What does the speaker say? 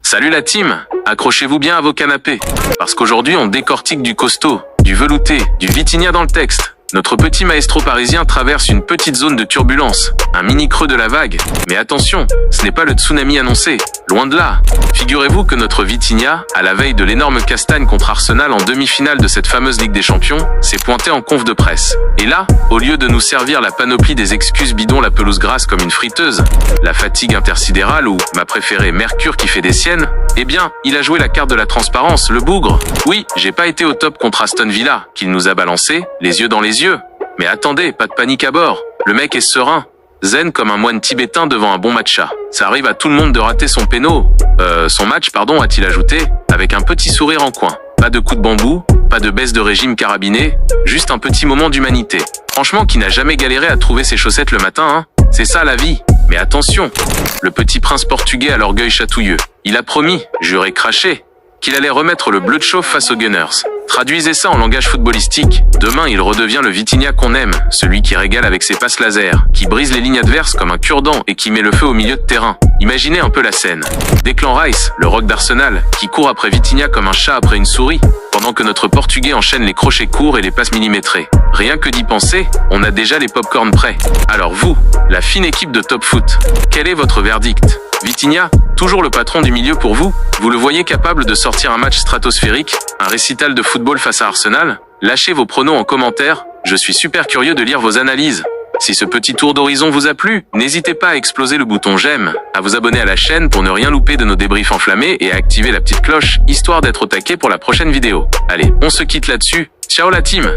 Salut la team, accrochez-vous bien à vos canapés, parce qu'aujourd'hui on décortique du costaud, du velouté, du Vitinha dans le texte. Notre petit maestro parisien traverse une petite zone de turbulence, un mini creux de la vague. Mais attention, ce n'est pas le tsunami annoncé, loin de là. Figurez-vous que notre Vitinha, à la veille de l'énorme castagne contre Arsenal en demi-finale de cette fameuse Ligue des Champions, s'est pointé en conf de presse. Et là, au lieu de nous servir la panoplie des excuses bidons la pelouse grasse comme une friteuse, la fatigue intersidérale ou, ma préférée, Mercure qui fait des siennes, eh bien, il a joué la carte de la transparence, le bougre. Oui, j'ai pas été au top contre Aston Villa, qu'il nous a balancé, les yeux dans les yeux. Mais attendez, pas de panique à bord. Le mec est serein, zen comme un moine tibétain devant un bon matcha. Ça arrive à tout le monde de rater son match, a-t-il ajouté, avec un petit sourire en coin. Pas de coup de bambou, pas de baisse de régime carabiné, juste un petit moment d'humanité. Franchement, qui n'a jamais galéré à trouver ses chaussettes le matin, hein? C'est ça la vie. Mais attention, le petit prince portugais à l'orgueil chatouilleux. Il a promis, juré craché, qu'il allait remettre le bleu de chauffe face aux Gunners. Traduisez ça en langage footballistique. Demain, il redevient le Vitinha qu'on aime, celui qui régale avec ses passes laser, qui brise les lignes adverses comme un cure-dent et qui met le feu au milieu de terrain. Imaginez un peu la scène. Declan Rice, le rock d'Arsenal, qui court après Vitinha comme un chat après une souris, pendant que notre Portugais enchaîne les crochets courts et les passes millimétrées. Rien que d'y penser, on a déjà les pop-corn prêts. Alors vous, la fine équipe de Top Foot, quel est votre verdict? Vitinha, toujours le patron du milieu pour vous? Vous le voyez capable de sortir un match stratosphérique, un récital de football face à Arsenal? Lâchez vos pronos en commentaire, je suis super curieux de lire vos analyses. Si ce petit tour d'horizon vous a plu, n'hésitez pas à exploser le bouton j'aime, à vous abonner à la chaîne pour ne rien louper de nos débriefs enflammés et à activer la petite cloche, histoire d'être au taquet pour la prochaine vidéo. Allez, on se quitte là-dessus. Ciao la team!